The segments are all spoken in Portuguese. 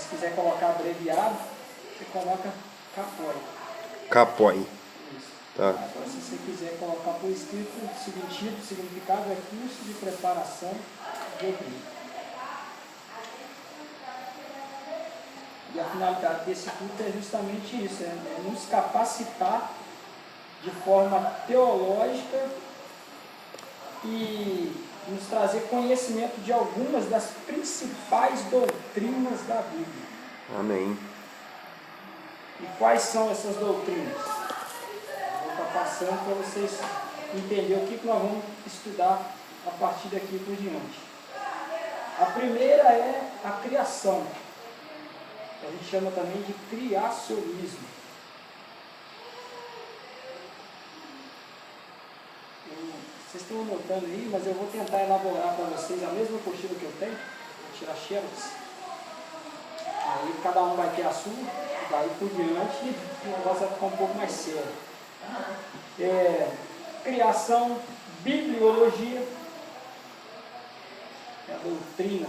se quiser colocar abreviado, você coloca CAPOI. CAPOI. Isso. Tá. Agora, se você quiser colocar por escrito, o significado é curso de preparação de obreiro. E a finalidade desse culto é justamente isso, é nos capacitar de forma teológica e nos trazer conhecimento de algumas das principais doutrinas da Bíblia. Amém. E quais são essas doutrinas? Eu vou estar passando para vocês entenderem o que nós vamos estudar a partir daqui por diante. A primeira é a criação. A gente chama também de criacionismo. Vocês estão anotando aí, mas eu vou tentar elaborar para vocês a mesma apostila que eu tenho. Vou tirar xerox. Aí cada um vai ter a sua, daí por diante o negócio vai ficar um pouco mais sério. Criação, bibliologia, é a doutrina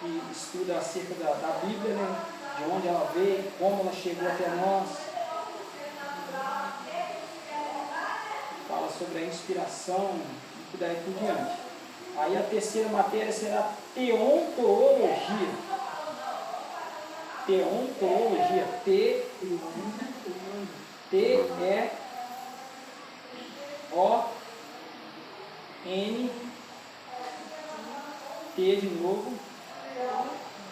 que estuda acerca da Bíblia, né? De onde ela veio, como ela chegou até nós. Fala sobre a inspiração e daí por diante. Aí a terceira matéria será teontologia. Teontologia. T-E-O-N T de novo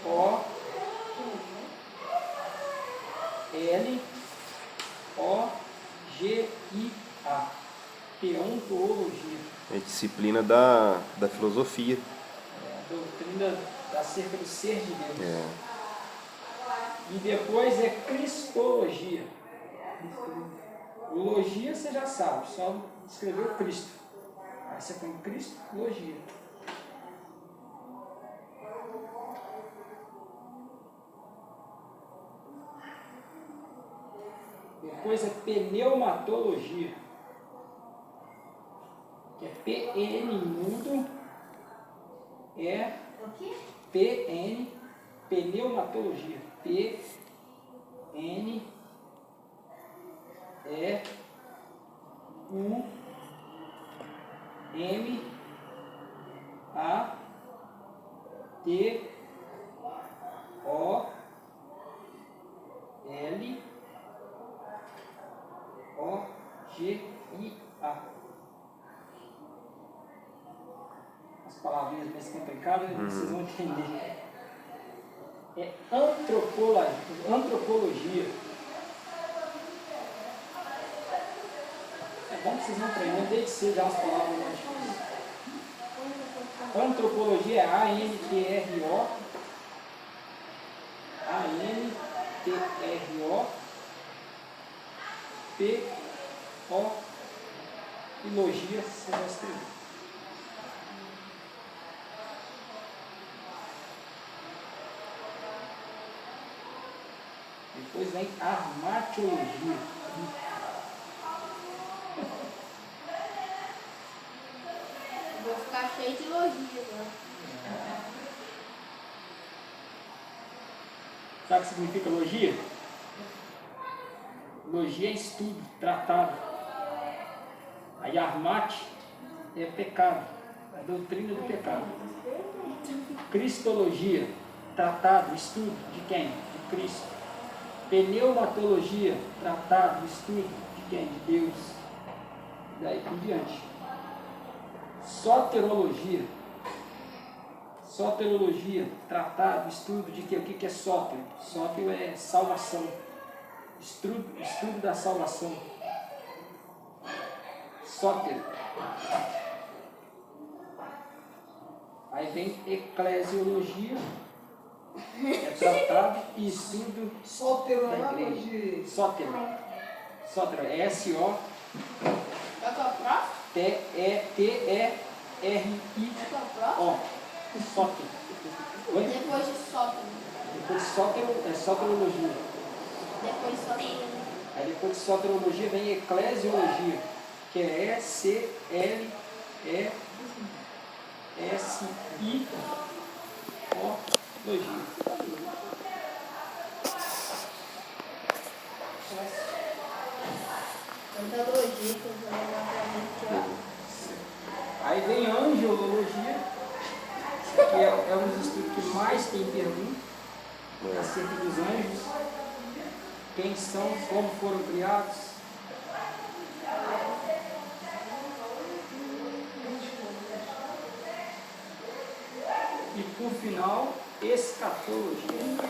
O-L-O-G-I-A. Teontologia. É disciplina da filosofia. A doutrina acerca do ser de Deus. É. E depois é cristologia. Logia você já sabe, só escreveu Cristo. Aí você põe cristologia. Depois é pneumatologia, que é PN mudo, é PN, pneumatologia, PN E U M A T O L O-G-I-A. As palavrinhas mais complicadas, vocês vão entender. É antropologia. É bom que vocês vão aprendendo desde cedo já as palavras mais difíceis. Antropologia é A-N-T-R-O. A-N-T-R-O. P-O e logia você vai escrever. Depois vem armatiologia. Vou ficar cheio de logia agora. Sabe o que significa logia? Logia é estudo, tratado. Aí armate é pecado, a doutrina do pecado. Cristologia, tratado, estudo de quem? De Cristo. Pneumatologia, tratado, estudo de quem? De Deus. E daí por diante. Soterologia. Soterologia, tratado, estudo de quê? O que é sótero? Sótero é salvação. Estudo da salvação. Sótero. Aí vem eclesiologia, é tratado e estudo da igreja. Sótero. Sótero é S-O-T-E-R-I. Ó, sótero. Depois de sótano. Depois de sótero é soterologia. Depois de sótano. Aí depois de soterologia vem eclesiologia, que é E-C-L-E-S-I-O-logia. mais tem pergunta acerca dos anjos, quem são, como foram criados. E por final, escatologia,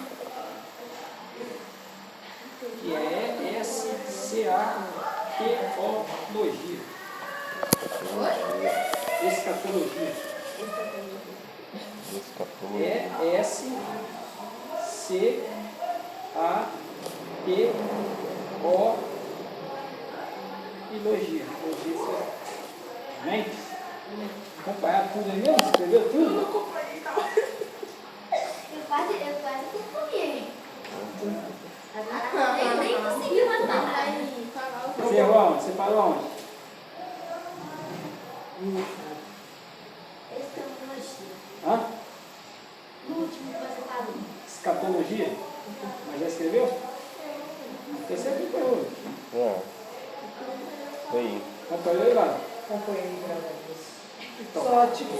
que é escatologia. Escatologia. É S-C-A-T-O e logia. Amém? Acompanhar tudo aí mesmo? Escreveu tudo? Eu quase concluí aí. Nem consegui matar. Você errou aonde? Você parou aonde? Escatologia. Hã? No último que você falou. Escatologia? Mas já escreveu? Porque você acompanhou. Aí. Acompanhou aí, Lara? Acompanhei, graças a Deus. Então. Tipo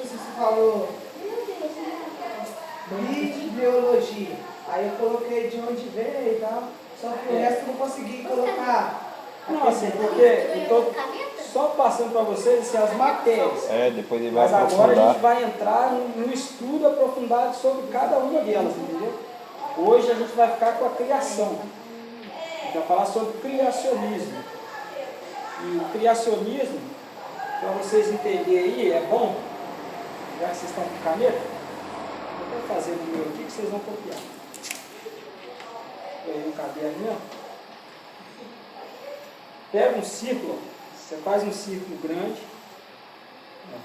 assim, você falou biologia. Aí eu coloquei de onde veio e tal. Só que o resto eu não consegui colocar. Não, assim, porque eu estou só passando para vocês assim, as matérias. Depois ele vai Mas agora a aprofundar. gente vai entrar num estudo aprofundado sobre cada uma delas, entendeu? Hoje a gente vai ficar com a criação. A gente vai falar sobre criacionismo. E o criacionismo, para vocês entenderem aí, é bom, já que vocês estão com caneta, vou até fazer no meu aqui que vocês vão copiar. Aí um caderno, ó. Pega um círculo, você faz um círculo grande. Ó.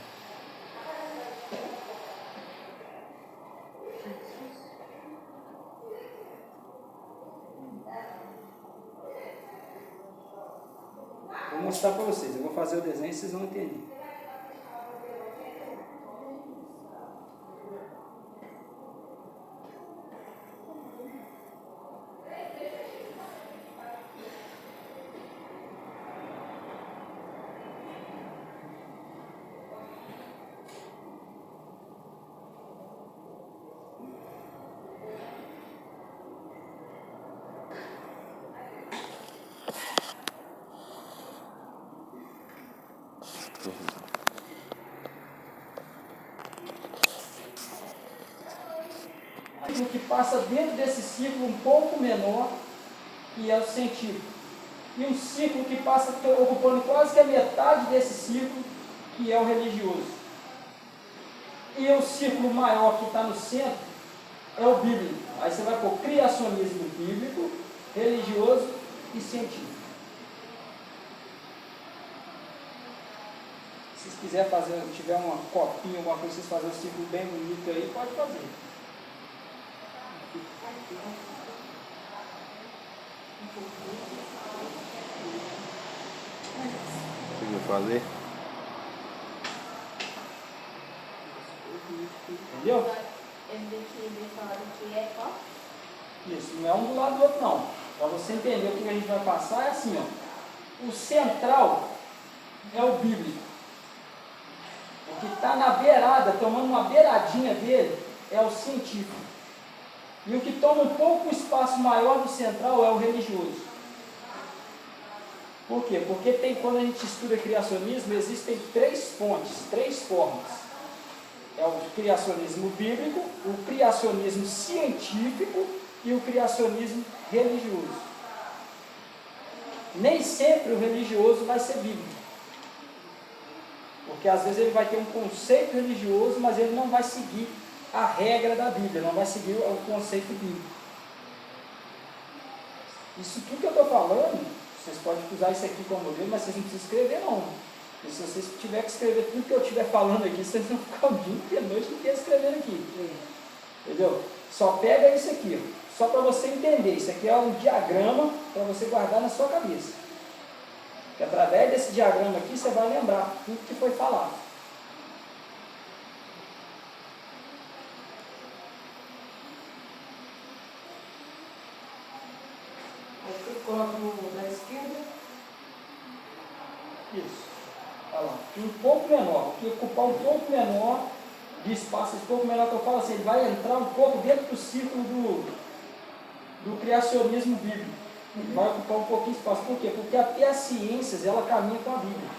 Vou mostrar para vocês, eu vou fazer o desenho e vocês vão entender. O que passa dentro desse círculo um pouco menor, que é o científico. E um círculo que passa ocupando quase que a metade desse círculo, que é o religioso. E o círculo maior que está no centro é o bíblico. Aí você vai pôr criacionismo bíblico, religioso e científico. Se vocês quiserem fazer, tiver uma copinha, alguma coisa, vocês fazerem um círculo bem bonito aí, pode fazer. Conseguiu fazer? Entendeu? Eu vi que ele falando que é qual? Isso, não é um do lado do outro não. Para você entender o que a gente vai passar, é assim, ó. O central é o bíblico. O que está na beirada, tomando uma beiradinha dele, é o científico. E o que toma um pouco o espaço maior do central é o religioso. Por quê? Porque quando a gente estuda criacionismo, existem três fontes, três formas. É o criacionismo bíblico, o criacionismo científico e o criacionismo religioso. Nem sempre o religioso vai ser bíblico. Porque às vezes ele vai ter um conceito religioso, mas ele não vai seguir a regra da Bíblia, não vai seguir o conceito bíblico. Isso tudo que eu estou falando, vocês podem usar isso aqui como modelo, mas vocês não precisam escrever não. E se vocês tiverem que escrever tudo que eu estiver falando aqui, vocês vão ficar o dia inteiro, a noite inteira escrevendo aqui. Entendeu? Só pega isso aqui, ó, só para você entender. Isso aqui é um diagrama para você guardar na sua cabeça. E através desse diagrama aqui, você vai lembrar tudo que foi falado. Aí você coloca no da esquerda. Isso. Olha lá. Um pouco menor. O que ocupar um pouco menor de espaço, um pouco melhor que eu falo assim, ele vai entrar um pouco dentro do círculo do criacionismo bíblico. Vai ocupar um pouquinho de espaço. Por quê? Porque até as ciências, ela caminha com a Bíblia.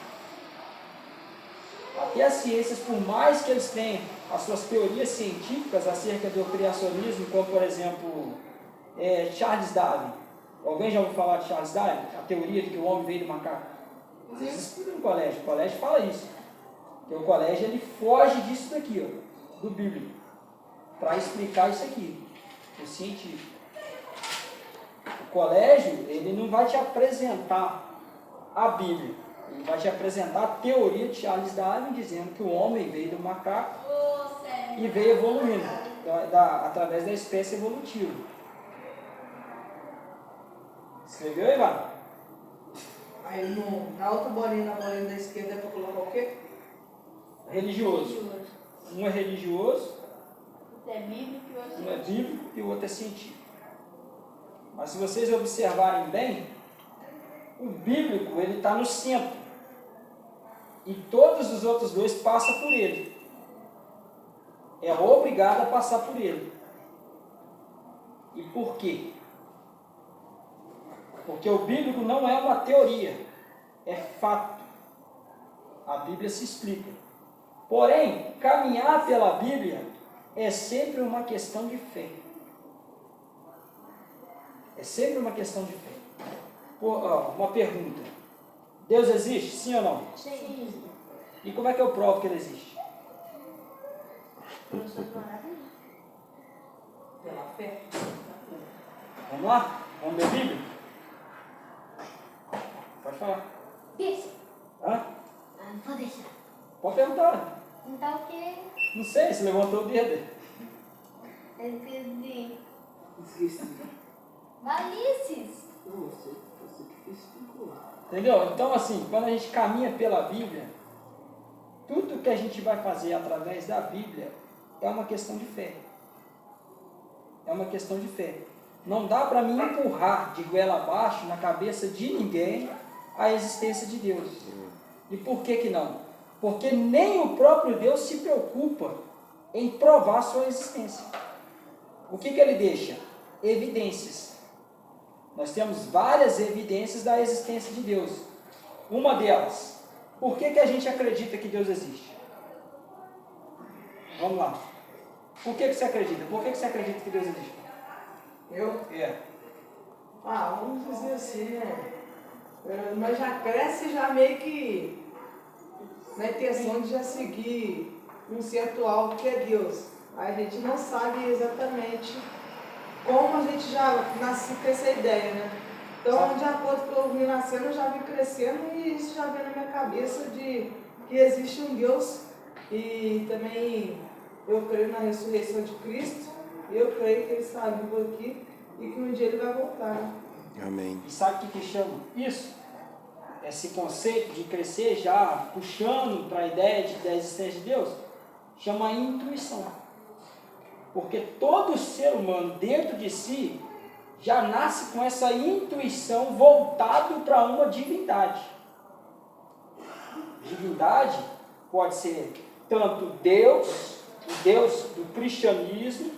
Até as ciências, por mais que eles tenham as suas teorias científicas acerca do criacionismo, como por exemplo, Charles Darwin. Alguém já ouviu falar de Charles Darwin? A teoria de que o homem veio do macaco. Vocês estudam no colégio, o colégio fala isso. Porque o colégio ele foge disso daqui, ó, do bíblico, para explicar isso aqui, o científico. O colégio, ele não vai te apresentar a Bíblia, ele vai te apresentar a teoria de Charles Darwin, dizendo que o homem veio do macaco e veio evoluindo, através da espécie evolutiva. Escreveu, Ivan? Aí na outra bolinha, na bolinha da esquerda, é para colocar o quê? Religioso. Um é religioso, Um é bíblico e o outro um é bíblico e o outro é científico. Mas se vocês observarem bem, o bíblico ele está no centro. E todos os outros dois passam por ele. É obrigado a passar por ele. E por quê? Porque o bíblico não é uma teoria, é fato. A Bíblia se explica. Porém, caminhar pela Bíblia é sempre uma questão de fé. É sempre uma questão de fé. Uma pergunta. Deus existe? Sim ou não? Sim. E como é que eu provo que ele existe? Pela fé. Vamos lá? Vamos ler a Bíblia? Pode falar. Deixa. Hã? Não vou deixar. Pode perguntar. Então o quê? Não sei, se levantou o dedo. Eu entendi. Esqueci. Valices. Você que fez especular. Entendeu? Então, assim, quando a gente caminha pela Bíblia, tudo que a gente vai fazer através da Bíblia é uma questão de fé. É uma questão de fé. Não dá para mim empurrar de goela abaixo na cabeça de ninguém a existência de Deus. E por que que não? Porque nem o próprio Deus se preocupa em provar sua existência. O que que ele deixa? Evidências. Nós temos várias evidências da existência de Deus. Uma delas, por que que a gente acredita que Deus existe? Vamos lá. Por que que você acredita? Por que que você acredita que Deus existe? Eu? Vamos dizer assim, né? Mas já cresce já meio que na intenção de já seguir um certo algo que é Deus. Aí a gente não sabe exatamente como a gente já nasceu com essa ideia, né? Então, de acordo com eu vim nascendo, eu já vim crescendo e isso já vem na minha cabeça de que existe um Deus e também eu creio na ressurreição de Cristo e eu creio que Ele está vivo aqui e que um dia Ele vai voltar. Amém. E sabe o que chama isso? Esse conceito de crescer já puxando para a ideia da existência de Deus, chama intuição. Porque todo ser humano dentro de si já nasce com essa intuição voltado para uma divindade. Divindade pode ser tanto Deus, o Deus do cristianismo,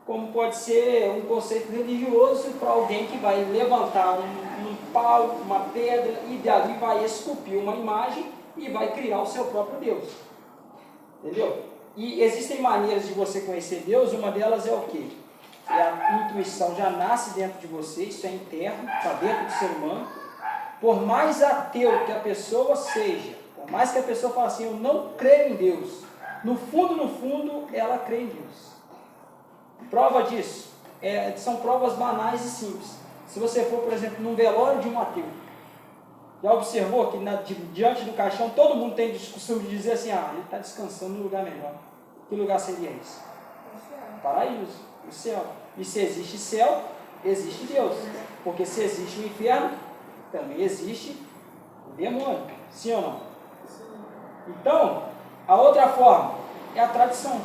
como pode ser um conceito religioso para alguém que vai levantar um pau, uma pedra e dali vai esculpir uma imagem e vai criar o seu próprio Deus. Entendeu? E existem maneiras de você conhecer Deus, uma delas é o quê? É a intuição, já nasce dentro de você, isso é interno, está dentro do ser humano. Por mais ateu que a pessoa seja, por mais que a pessoa fale assim, eu não creio em Deus, no fundo, ela crê em Deus. Prova disso, são provas banais e simples. Se você for, por exemplo, num velório de um ateu, já observou que diante do caixão todo mundo tem o costume de dizer assim, ele está descansando num lugar melhor. Que lugar seria esse? Paraíso, o céu. E se existe céu, existe Deus. Porque se existe o inferno, também existe o demônio. Sim ou não? Então, a outra forma é a tradição.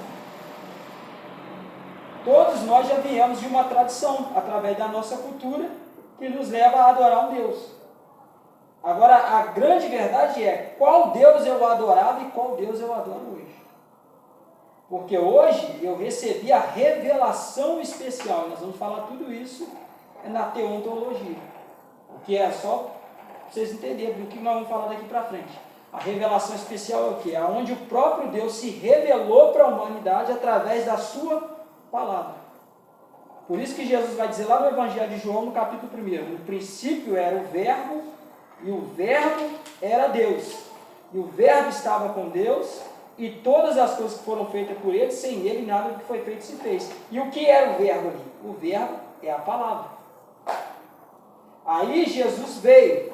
Todos nós já viemos de uma tradição, através da nossa cultura, que nos leva a adorar um Deus. Agora, a grande verdade é qual Deus eu adorava e qual Deus eu adoro hoje. Porque hoje eu recebi a revelação especial. Nós vamos falar tudo isso na teontologia. Que é só para vocês entenderem o que nós vamos falar daqui para frente. A revelação especial é o quê? É onde o próprio Deus se revelou para a humanidade através da sua palavra. Por isso que Jesus vai dizer lá no Evangelho de João, no capítulo 1, no princípio era o Verbo, e o Verbo era Deus. E o Verbo estava com Deus, e todas as coisas que foram feitas por ele, sem ele nada do que foi feito se fez. E o que era o Verbo ali? O Verbo é a palavra. Aí Jesus veio,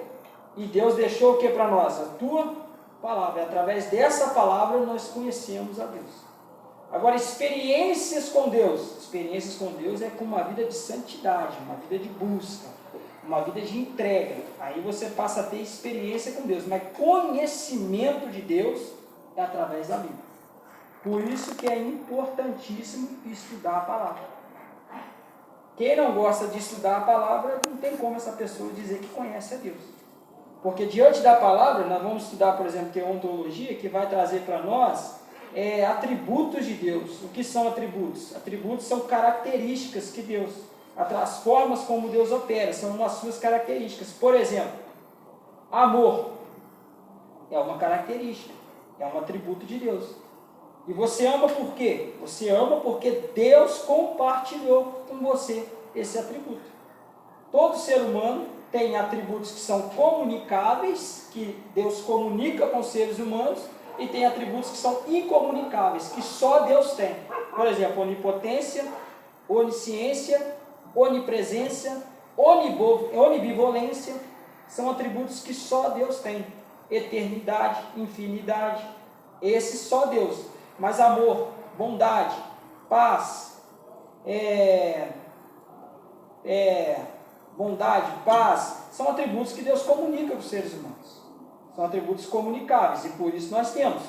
e Deus deixou o que para nós? A tua palavra. E através dessa palavra nós conhecemos a Deus. Agora, experiências com Deus é com uma vida de santidade, uma vida de busca, uma vida de entrega. Aí você passa a ter experiência com Deus, mas conhecimento de Deus é através da Bíblia. Por isso que é importantíssimo estudar a palavra. Quem não gosta de estudar a palavra, não tem como essa pessoa dizer que conhece a Deus. Porque diante da palavra, nós vamos estudar, por exemplo, teontologia, que vai trazer para nós atributos de Deus. O que são atributos? Atributos são características que Deus, as formas como Deus opera, são as suas características. Por exemplo, amor é uma característica, é um atributo de Deus. E você ama por quê? Você ama porque Deus compartilhou com você esse atributo. Todo ser humano tem atributos que são comunicáveis, que Deus comunica com os seres humanos, e tem atributos que são incomunicáveis, que só Deus tem. Por exemplo, onipotência, onisciência, onipresença, onibivolência, são atributos que só Deus tem. Eternidade, infinidade, esse só Deus. Mas amor, bondade, paz, bondade, paz, são atributos que Deus comunica com os seres humanos. São atributos comunicáveis, e por isso nós temos.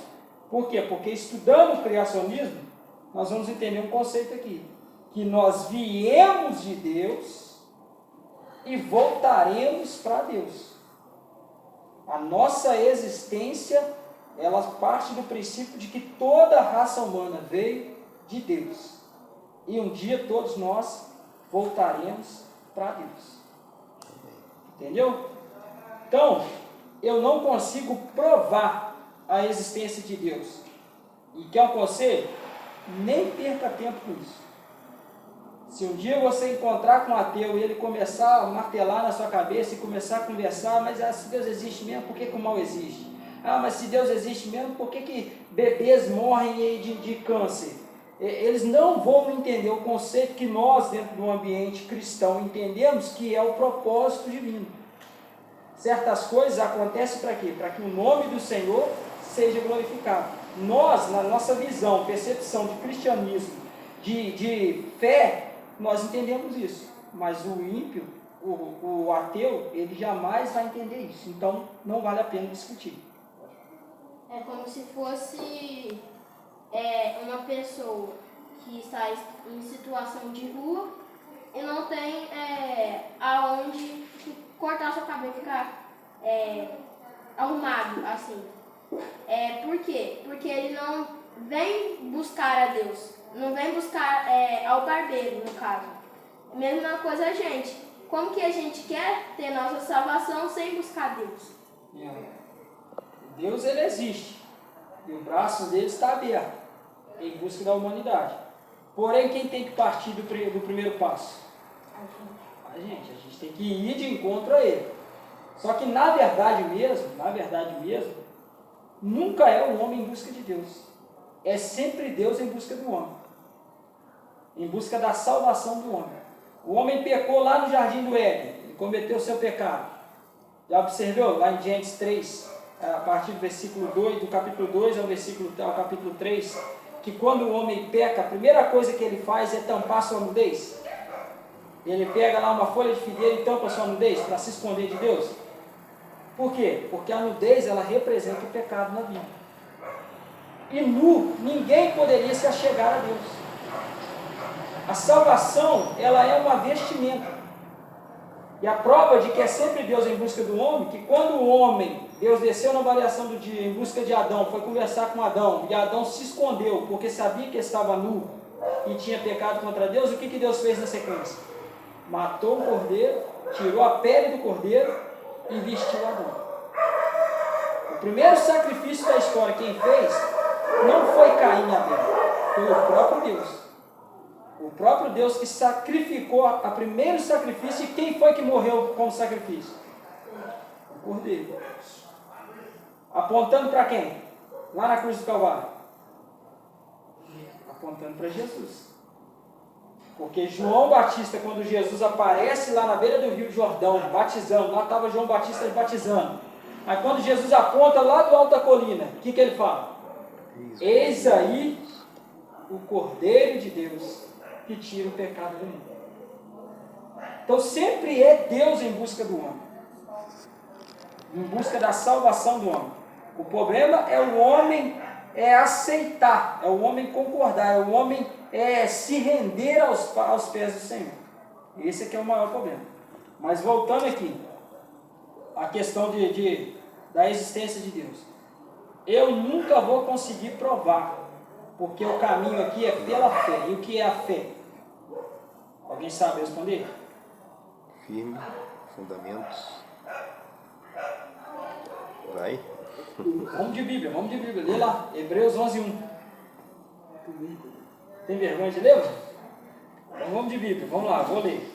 Por quê? Porque estudando o criacionismo, nós vamos entender um conceito aqui, que nós viemos de Deus e voltaremos para Deus. A nossa existência, ela parte do princípio de que toda a raça humana veio de Deus. E um dia todos nós voltaremos para Deus. Entendeu? Então, eu não consigo provar a existência de Deus. E quer um conselho? Nem perca tempo com isso. Se um dia você encontrar com um ateu e ele começar a martelar na sua cabeça e começar a conversar, mas se Deus existe mesmo, por que o mal existe? Mas se Deus existe mesmo, por que bebês morrem de câncer? Eles não vão entender o conceito que nós, dentro do ambiente cristão, entendemos que é o propósito divino. Certas coisas acontecem para quê? Para que o nome do Senhor seja glorificado. Nós, na nossa visão, percepção de cristianismo, de fé, nós entendemos isso. Mas o ímpio, o ateu, ele jamais vai entender isso. Então, não vale a pena discutir. É como se fosse uma pessoa que está em situação de rua e não tem aonde cortar sua cabelo e ficar arrumado assim. Por quê? Porque ele não vem buscar a Deus, não vem buscar ao barbeiro, no caso. Mesma coisa a gente. Como que a gente quer ter nossa salvação sem buscar Deus? Deus, ele existe. E o braço dele está aberto em busca da humanidade. Porém, quem tem que partir do primeiro passo? A gente tem que ir de encontro a ele. Só que na verdade mesmo, nunca é o homem em busca de Deus. É sempre Deus em busca do homem. Em busca da salvação do homem. O homem pecou lá no jardim do Éden, ele cometeu o seu pecado. Já observou? Lá em Gênesis 3, a partir do versículo 2, do capítulo 2 ao capítulo 3, que quando o homem peca, a primeira coisa que ele faz é tampar sua nudez. Ele pega lá uma folha de figueira e tampa sua nudez para se esconder de Deus. Por quê? Porque a nudez, ela representa o pecado na vida. E nu, ninguém poderia se achegar a Deus. A salvação, ela é uma vestimenta. E a prova de que é sempre Deus em busca do homem, que quando o homem, Deus desceu na variação do dia em busca de Adão, foi conversar com Adão, e Adão se escondeu, porque sabia que estava nu e tinha pecado contra Deus, o que Deus fez na sequência? Matou o cordeiro, tirou a pele do cordeiro e vestiu Adão. O primeiro sacrifício da história, quem fez, não foi Caim e Abel, foi o próprio Deus. O próprio Deus que sacrificou a primeiro sacrifício. E quem foi que morreu como sacrifício? O cordeiro. Apontando para quem? Lá na cruz do Calvário. Apontando para Jesus. Porque João Batista, quando Jesus aparece lá na beira do Rio Jordão, batizando, lá estava João Batista batizando. Aí quando Jesus aponta lá do alto da colina, o que ele fala? Eis aí o Cordeiro de Deus que tira o pecado do mundo. Então sempre é Deus em busca do homem, em busca da salvação do homem. O problema é o homem aceitar, é o homem concordar, é o homem se render aos pés do Senhor. Esse aqui é o maior problema. Mas voltando aqui, a questão da existência de Deus. Eu nunca vou conseguir provar, porque o caminho aqui é pela fé. E o que é a fé? Alguém sabe responder? Firme, fundamentos. Vai. Vamos de Bíblia. Lê lá, Hebreus 11:1. Tem vergonha de ler? Então vamos de Bíblia, vamos lá, vou ler.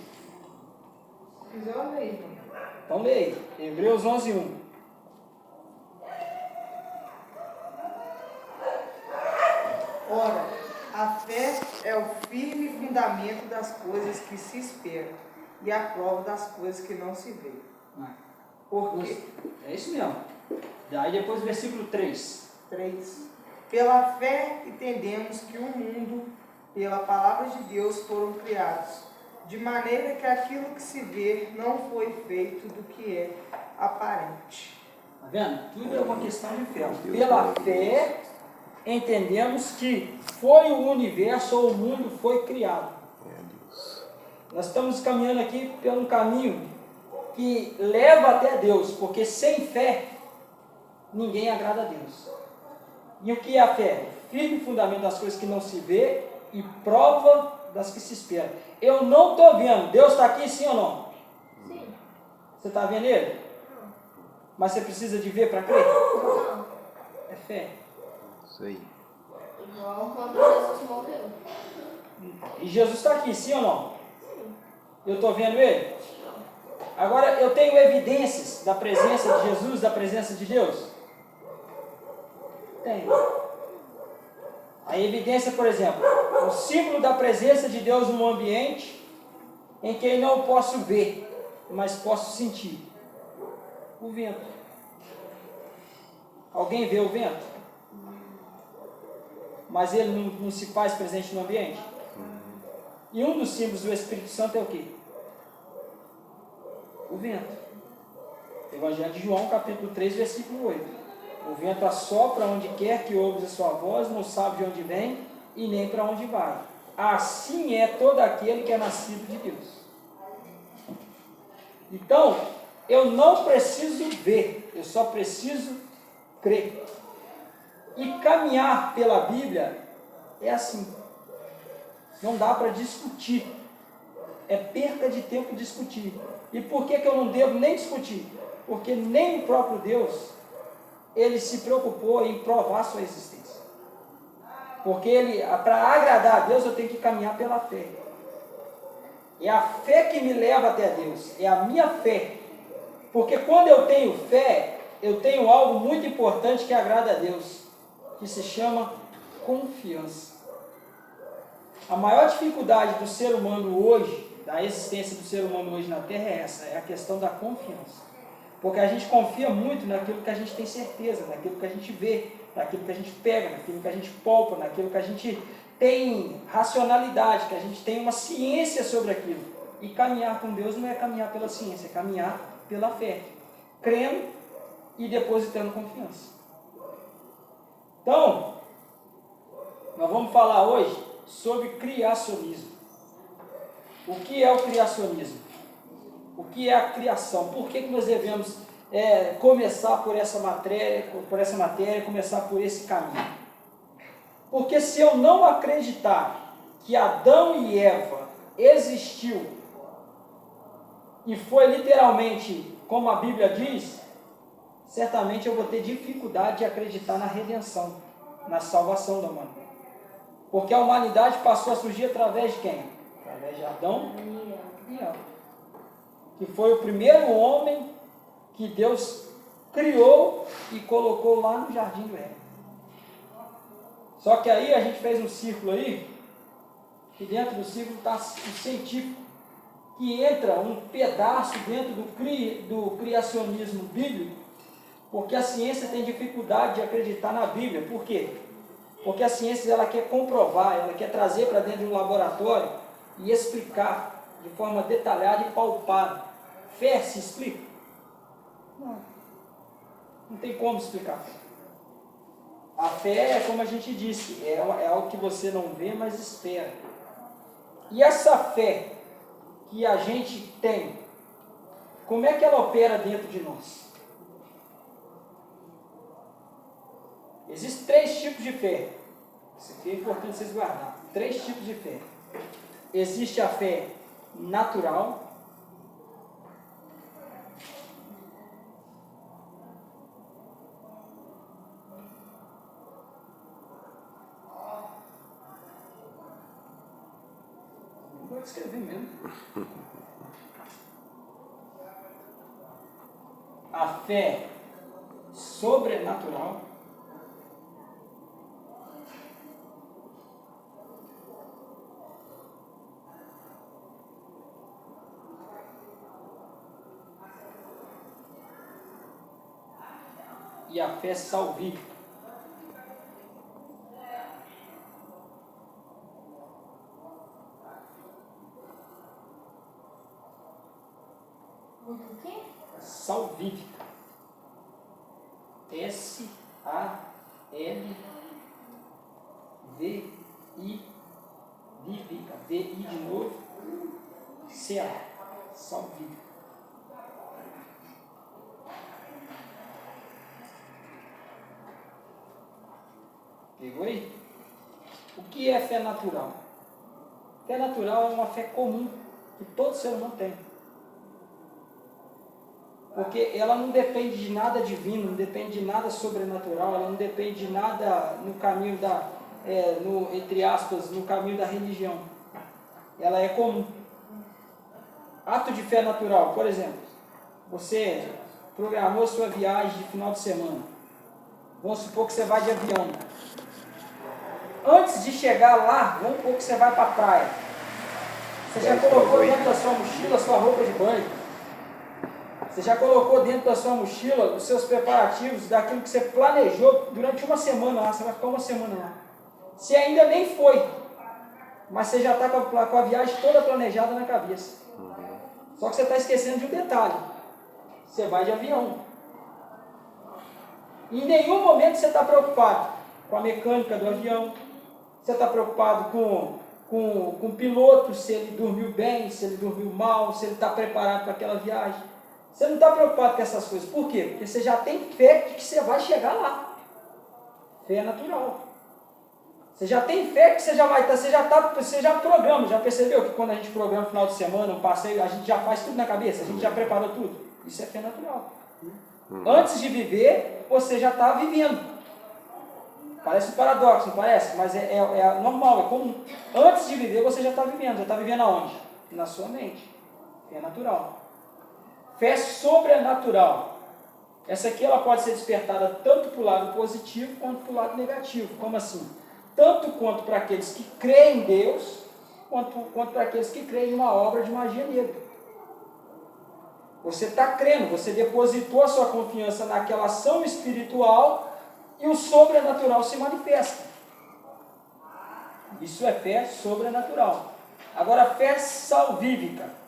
Então lê aí, Hebreus 11:1. Ora, a fé é o firme fundamento das coisas que se esperam e a prova das coisas que não se vê. Por quê? É isso mesmo. Daí depois versículo 3. 3. Pela fé entendemos que o mundo, pela palavra de Deus, foram criados, de maneira que aquilo que se vê não foi feito do que é aparente. Tá vendo? Tudo é uma questão de fé. Pela fé entendemos que foi o universo ou o mundo foi criado. Nós estamos caminhando aqui por um caminho que leva até Deus, porque sem fé ninguém agrada a Deus. E o que é a fé? Firme fundamento das coisas que não se vê e prova das que se esperam. Eu não estou vendo. Deus está aqui, sim ou não? Sim. Você está vendo Ele? Mas você precisa de ver para crer? Não. É fé. Isso aí. Igual quando Jesus morreu. E Jesus está aqui, sim ou não? Sim. Eu estou vendo Ele? Agora, eu tenho evidências da presença de Jesus, da presença de Deus? Tenho. A evidência, por exemplo, o símbolo da presença de Deus num ambiente em que eu não posso ver, mas posso sentir. O vento. Alguém vê o vento? Mas ele não se faz presente no ambiente? E um dos símbolos do Espírito Santo é o quê? O vento. Evangelho de João, capítulo 3, versículo 8. O vento assopra onde quer que ouves a sua voz, não sabe de onde vem e nem para onde vai. Assim é todo aquele que é nascido de Deus. Então, eu não preciso ver, eu só preciso crer. E caminhar pela Bíblia é assim. Não dá para discutir. É perda de tempo discutir. E por que eu não devo nem discutir? Porque nem o próprio Deus, ele se preocupou em provar sua existência. Porque para agradar a Deus, eu tenho que caminhar pela fé. É a fé que me leva até Deus. É a minha fé. Porque quando eu tenho fé, eu tenho algo muito importante que agrada a Deus, que se chama confiança. A maior dificuldade do ser humano hoje, da existência do ser humano hoje na Terra é essa, é a questão da confiança. Porque a gente confia muito naquilo que a gente tem certeza, naquilo que a gente vê, naquilo que a gente pega, naquilo que a gente palpa, naquilo que a gente tem racionalidade, que a gente tem uma ciência sobre aquilo. E caminhar com Deus não é caminhar pela ciência, é caminhar pela fé, crendo e depositando confiança. Então, nós vamos falar hoje sobre criacionismo. O que é o criacionismo? O que é a criação? Por que nós devemos começar por essa matéria, começar por esse caminho? Porque se eu não acreditar que Adão e Eva existiu e foi literalmente como a Bíblia diz, certamente eu vou ter dificuldade de acreditar na redenção, na salvação da humanidade. Porque a humanidade passou a surgir através de quem? Através de Adão e Eva, que foi o primeiro homem que Deus criou e colocou lá no jardim do Éden. Só que aí a gente fez um círculo aí, e dentro do círculo está o científico, que entra um pedaço dentro do criacionismo bíblico, porque a ciência tem dificuldade de acreditar na Bíblia. Por quê? Porque a ciência ela quer comprovar, ela quer trazer para dentro de um laboratório e explicar de forma detalhada e palpável. Fé se explica? Não. Não tem como explicar. A fé é como a gente disse, é algo que você não vê, mas espera. E essa fé que a gente tem, como é que ela opera dentro de nós? Existem 3 tipos de fé. Isso aqui é importante vocês guardarem. 3 tipos de fé. Existe a fé natural. Não vou escrever mesmo. A fé sobrenatural. E a fé salvífica. O quê? Salvífica. S-A-L-V-I, V-I de novo, C-A, salvífica. Pegou aí? O que é fé natural? Fé natural é uma fé comum que todo ser humano tem. Porque ela não depende de nada divino, não depende de nada sobrenatural, ela não depende de nada no caminho entre aspas, no caminho da religião. Ela é comum. Ato de fé natural, por exemplo, você programou sua viagem de final de semana. Vamos supor que você vai de avião. Antes de chegar lá, vamos supor que você vai para a praia. Você já colocou dentro da sua mochila a sua roupa de banho. Você já colocou dentro da sua mochila os seus preparativos daquilo que você planejou durante uma semana lá. Você vai ficar uma semana lá. Você ainda nem foi, mas você já está com a viagem toda planejada na cabeça. Só que você está esquecendo de um detalhe. Você vai de avião. Em nenhum momento você está preocupado com a mecânica do avião. Você está preocupado com o piloto, se ele dormiu bem, se ele dormiu mal, se ele está preparado para aquela viagem. Você não está preocupado com essas coisas. Por quê? Porque você já tem fé de que você vai chegar lá. Fé natural. Você já tem fé que você já vai estar, você já programa, já percebeu que quando a gente programa no final de semana, um passeio, a gente já faz tudo na cabeça, a gente já preparou tudo. Isso é fé natural. Antes de viver, você já está vivendo. Parece um paradoxo, não parece? Mas é normal, é comum. Antes de viver, você já está vivendo. Já está vivendo aonde? Na sua mente. Fé natural. Fé sobrenatural. Essa aqui ela pode ser despertada tanto para o lado positivo quanto para o lado negativo. Como assim? Tanto quanto para aqueles que creem em Deus, quanto para aqueles que creem em uma obra de magia negra. Você está crendo, você depositou a sua confiança naquela ação espiritual e o sobrenatural se manifesta. Isso é fé sobrenatural. Agora, a fé salvífica.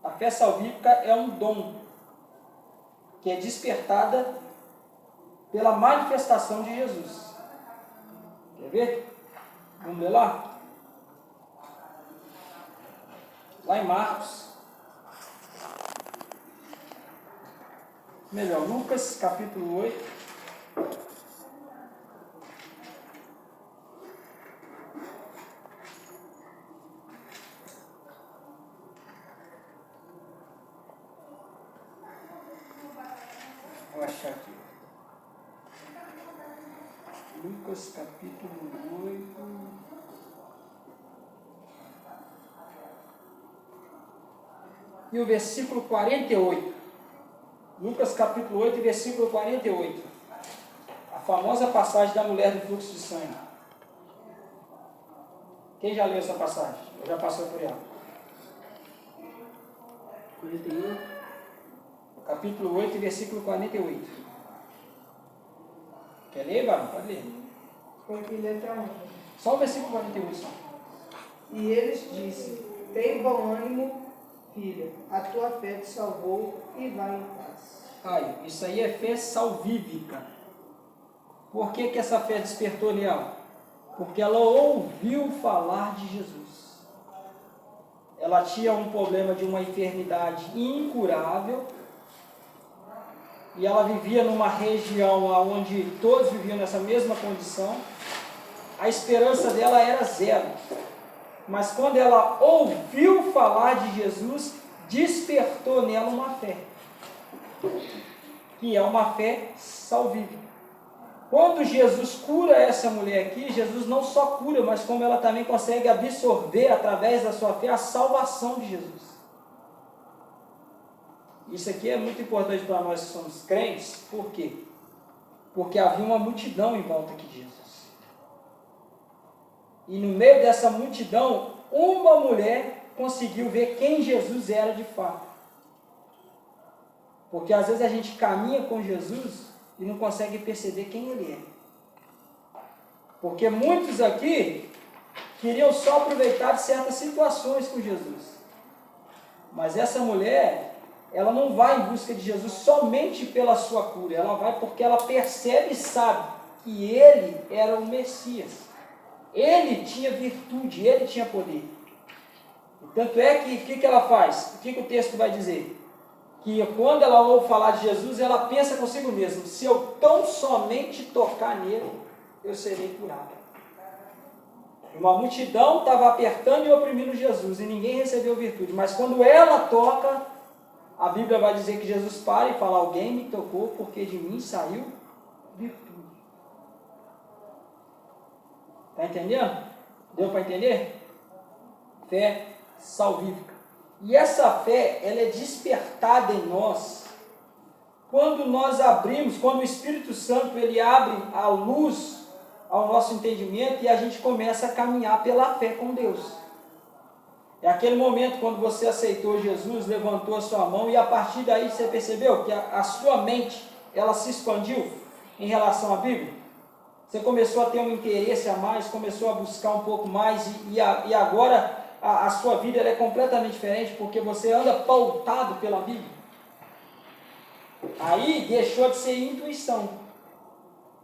A fé salvífica é um dom que é despertada pela manifestação de Jesus. Quer ver? Vamos ler lá? Lá em Marcos. melhor, Lucas capítulo 8. Vou achar aqui. Lucas capítulo 8. E o versículo 48. Lucas capítulo 8 e versículo 48. A famosa passagem da mulher do fluxo de sangue. Quem já leu essa passagem? Ou já passou por ela? 41. Capítulo 8 e versículo 48. Quer ler, Varão? Pode ler. Foi que ele até onde? Só o versículo 48 só. E eles disse: tem bom ânimo, filha, a tua fé te salvou e vai em paz. Aí, isso aí é fé salvífica. Por que essa fé despertou nela? Porque ela ouviu falar de Jesus. Ela tinha um problema de uma enfermidade incurável e ela vivia numa região onde todos viviam nessa mesma condição. A esperança dela era zero. Mas quando ela ouviu falar de Jesus, despertou nela uma fé, que é uma fé salvífica. Quando Jesus cura essa mulher aqui, Jesus não só cura, mas como ela também consegue absorver através da sua fé a salvação de Jesus. Isso aqui é muito importante para nós que somos crentes. Por quê? Porque havia uma multidão em volta aqui de Jesus. E no meio dessa multidão, uma mulher conseguiu ver quem Jesus era de fato. Porque às vezes a gente caminha com Jesus e não consegue perceber quem Ele é. Porque muitos aqui queriam só aproveitar de certas situações com Jesus. Mas essa mulher, ela não vai em busca de Jesus somente pela sua cura. Ela vai porque ela percebe e sabe que Ele era o Messias. Ele tinha virtude, Ele tinha poder. Tanto é que, o que ela faz? O que o texto vai dizer? Que quando ela ouve falar de Jesus, ela pensa consigo mesma: se eu tão somente tocar nele, eu serei curado. Uma multidão estava apertando e oprimindo Jesus, e ninguém recebeu virtude. Mas quando ela toca, a Bíblia vai dizer que Jesus para e fala: alguém me tocou, porque de mim saiu virtude. Está entendendo? Deu para entender? Fé salvífica. E essa fé, ela é despertada em nós quando nós abrimos, quando o Espírito Santo ele abre a luz ao nosso entendimento e a gente começa a caminhar pela fé com Deus. É aquele momento quando você aceitou Jesus, levantou a sua mão e a partir daí você percebeu que a sua mente ela se expandiu em relação à Bíblia. Você começou a ter um interesse a mais, começou a buscar um pouco mais e agora a sua vida ela é completamente diferente porque você anda pautado pela Bíblia. Aí deixou de ser intuição,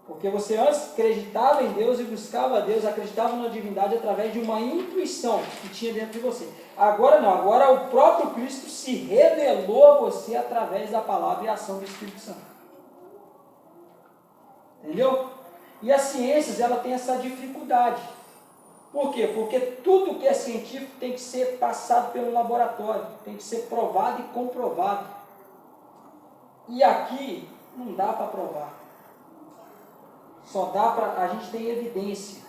porque você antes acreditava em Deus e buscava a Deus, acreditava na divindade através de uma intuição que tinha dentro de você. Agora não, agora o próprio Cristo se revelou a você através da palavra e a ação do Espírito Santo. Entendeu? E as ciências, ela tem essa dificuldade. Por quê? Porque tudo que é científico tem que ser passado pelo laboratório, tem que ser provado e comprovado. E aqui não dá para provar. Só dá para... a gente tem evidência.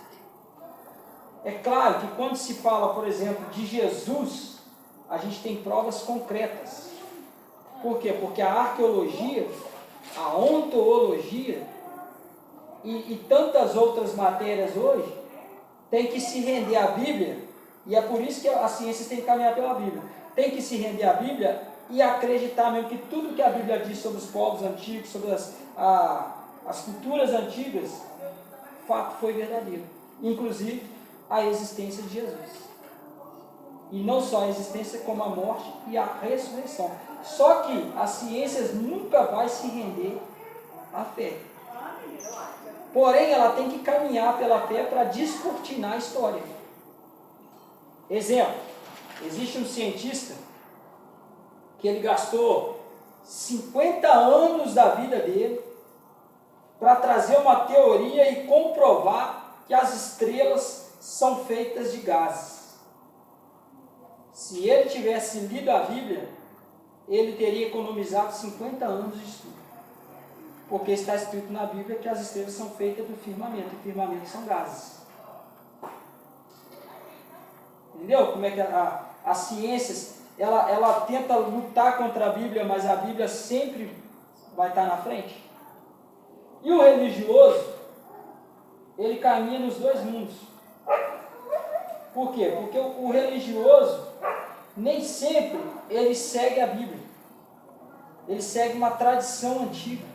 É claro que quando se fala, por exemplo, de Jesus, a gente tem provas concretas. Por quê? Porque a arqueologia, a ontologia e tantas outras matérias hoje tem que se render à Bíblia, e é por isso que as ciências têm que caminhar pela Bíblia. Tem que se render à Bíblia e acreditar mesmo que tudo que a Bíblia diz sobre os povos antigos, sobre as culturas antigas, fato foi verdadeiro. Inclusive a existência de Jesus. E não só a existência, como a morte e a ressurreição. Só que as ciências nunca vai se render à fé. Porém, ela tem que caminhar pela fé para descortinar a história. Exemplo, existe um cientista que ele gastou 50 anos da vida dele para trazer uma teoria e comprovar que as estrelas são feitas de gases. Se ele tivesse lido a Bíblia, ele teria economizado 50 anos de estudo. Porque está escrito na Bíblia que as estrelas são feitas do firmamento. O firmamento são gases. Entendeu? Como é que as ciências, ela tenta lutar contra a Bíblia, mas a Bíblia sempre vai estar na frente. E o religioso, ele caminha nos dois mundos. Por quê? Porque o religioso, nem sempre ele segue a Bíblia. Ele segue uma tradição antiga.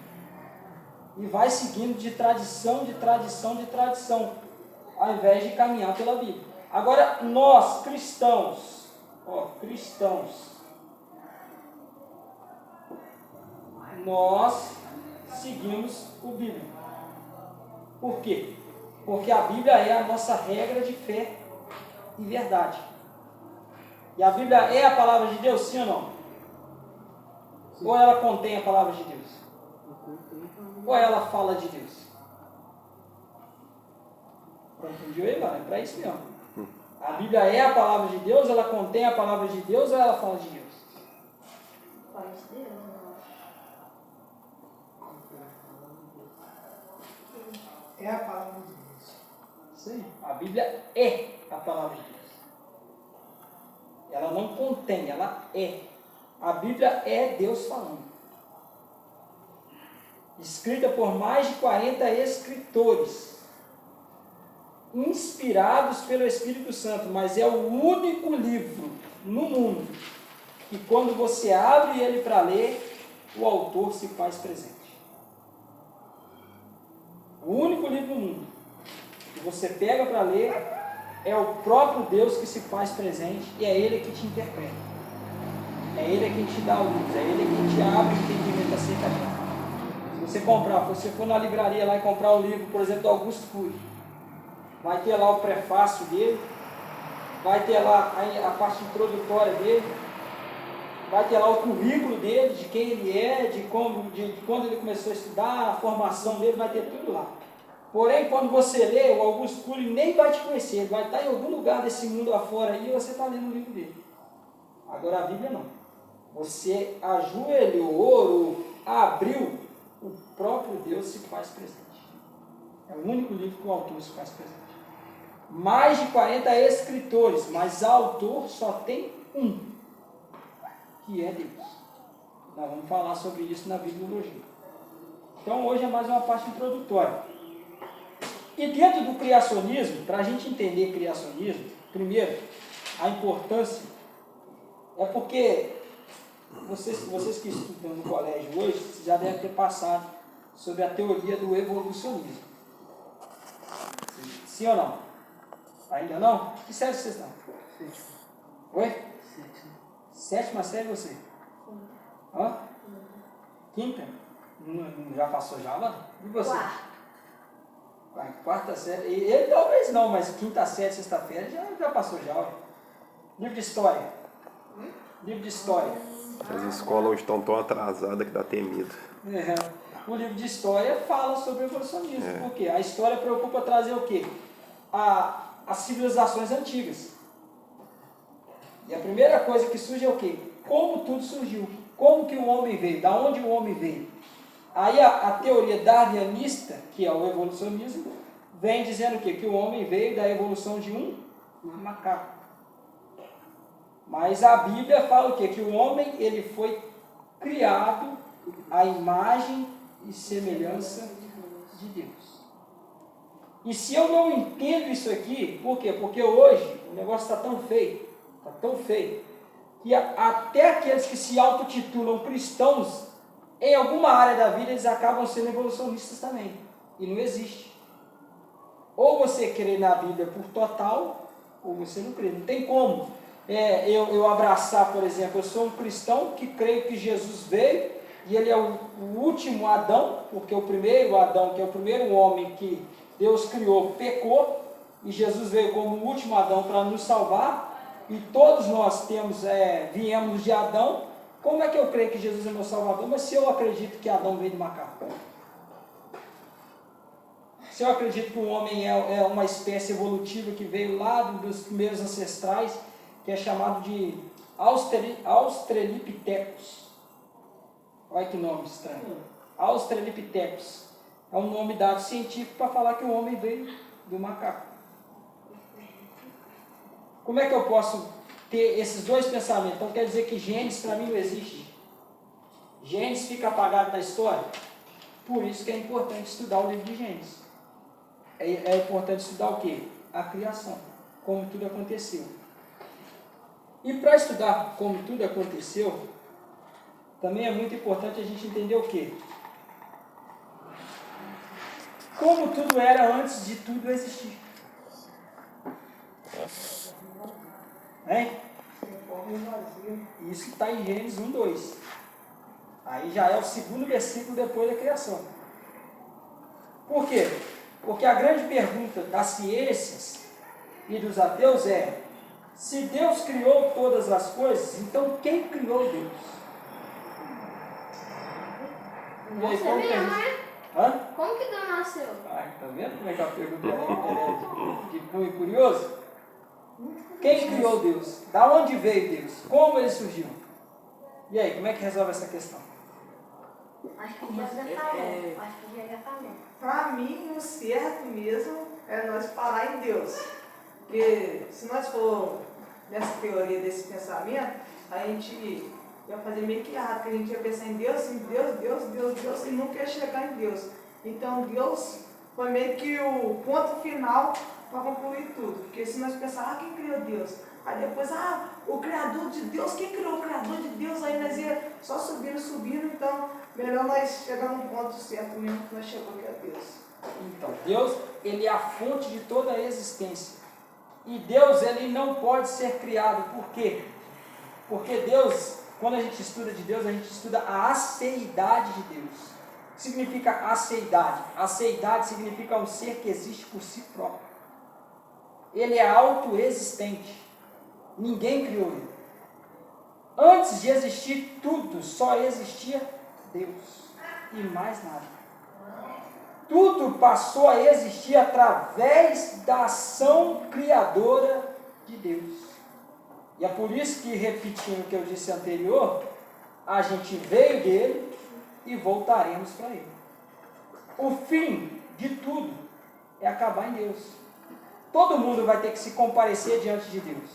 E vai seguindo de tradição, de tradição, de tradição, ao invés de caminhar pela Bíblia. Agora, nós, cristãos, nós seguimos o bíblico. Por quê? Porque a Bíblia é a nossa regra de fé e verdade. E a Bíblia é a palavra de Deus, sim ou não? Sim. Ou ela contém a palavra de Deus? Ou ela fala de Deus? Entendi aí, mano? É para isso mesmo. A Bíblia é a palavra de Deus, ela contém a palavra de Deus ou ela fala de Deus? Fala de Deus, eu acho. É a palavra de Deus. Sim. A Bíblia é a palavra de Deus. Ela não contém, ela é. A Bíblia é Deus falando. Escrita por mais de 40 escritores, inspirados pelo Espírito Santo, mas é o único livro no mundo que quando você abre ele para ler, o autor se faz presente. O único livro no mundo que você pega para ler é o próprio Deus que se faz presente e é Ele que te interpreta. É Ele quem te dá a luz, é Ele quem te abre o entendimento acerca dele. Se você for na livraria lá e comprar o livro, por exemplo, do Augusto Cury, vai ter lá o prefácio dele, vai ter lá a parte introdutória dele, vai ter lá o currículo dele, de quem ele é, de quando ele começou a estudar, a formação dele, vai ter tudo lá. Porém, quando você lê, o Augusto Cury nem vai te conhecer, ele vai estar em algum lugar desse mundo afora aí e você está lendo o livro dele. Agora a Bíblia não. Você ajoelhou, orou, abriu, o próprio Deus se faz presente. É o único livro que o autor se faz presente. Mais de 40 escritores, mas autor só tem um, que é Deus. Nós vamos falar sobre isso na bibliologia. Então hoje é mais uma parte introdutória. E dentro do criacionismo, para a gente entender criacionismo, primeiro, a importância é porque vocês que estudam no colégio hoje, vocês já devem ter passado sobre a teoria do evolucionismo. Sim ou não? Ainda não? Que série vocês estão? Sétima. Oi? Sétima série você? Hã? Quinta? Já passou já, mano? E você? Quarta série. Ele talvez não, mas quinta série, sexta-feira já passou já. Ó. Livro de história. Livro de história. As escolas hoje estão tão atrasadas que dá até medo. O livro de história fala sobre o evolucionismo. Por quê? A história preocupa trazer o quê? As civilizações antigas. E a primeira coisa que surge é o quê? Como tudo surgiu. Como que o homem veio? Da onde o homem veio? Aí a teoria darwinista, que é o evolucionismo, vem dizendo o quê? Que o homem veio da evolução de um macaco. Mas a Bíblia fala o quê? Que o homem ele foi criado à imagem e semelhança de Deus. E se eu não entendo isso aqui, por quê? Porque hoje o negócio está tão feio, que até aqueles que se autotitulam cristãos, em alguma área da vida, eles acabam sendo evolucionistas também. E não existe. Ou você crê na Bíblia por total, ou você não crê. Não tem como eu abraçar, por exemplo, eu sou um cristão que creio que Jesus veio, e ele é o último Adão, porque o primeiro Adão, que é o primeiro homem que Deus criou, pecou, e Jesus veio como o último Adão para nos salvar, e todos nós viemos de Adão, Como é que eu creio que Jesus é meu Salvador, mas se eu acredito que Adão veio do macaco? Se eu acredito que o homem é uma espécie evolutiva que veio lá dos primeiros ancestrais, que é chamado de Australopithecus. Olha que nome estranho. Australopithecus. É um nome dado científico para falar que o homem veio do macaco. Como é que eu posso ter esses dois pensamentos? Então quer dizer que Gênesis para mim não existe. Gênesis fica apagado da história. Por isso que é importante estudar o livro de Gênesis. É importante estudar o quê? A criação, como tudo aconteceu. E para estudar como tudo aconteceu, também é muito importante a gente entender o quê? Como tudo era antes de tudo existir. Hein? Isso está em Gênesis 1, 2. Aí já é o segundo versículo depois da criação. Por quê? Porque a grande pergunta das ciências e dos ateus é: se Deus criou todas as coisas, então quem criou Deus? E aí, como que a gente... Hã? Como que Deus nasceu? Ah, tá vendo como é que a pergunta é de cunho curioso? Quem criou Deus? Da onde veio Deus? Como ele surgiu? E aí, como é que resolve essa questão? Acho que já falou. Acho que já falou. Para mim, o certo mesmo é nós parar em Deus. Porque se nós for nessa teoria desse pensamento, a gente ia fazer meio que errado, porque a gente ia pensar em Deus, e nunca ia chegar em Deus. Então Deus foi meio que o ponto final para concluir tudo. Porque se nós pensarmos, quem criou Deus? Aí depois, o Criador de Deus, quem criou o Criador de Deus? Aí nós ia só subindo, então melhor nós chegar num ponto certo mesmo que nós chegamos que é Deus. Então, Deus, ele é a fonte de toda a existência. E Deus, ele não pode ser criado. Por quê? Porque Deus, quando a gente estuda de Deus, a gente estuda a aceidade de Deus. O que significa aceidade? Aceidade significa um ser que existe por si próprio. Ele é autoexistente. Ninguém criou ele. Antes de existir tudo, só existia Deus. E mais nada. Tudo passou a existir através da ação criadora de Deus. E é por isso que, repetindo o que eu disse anterior, a gente veio dele e voltaremos para ele. O fim de tudo é acabar em Deus. Todo mundo vai ter que se comparecer diante de Deus.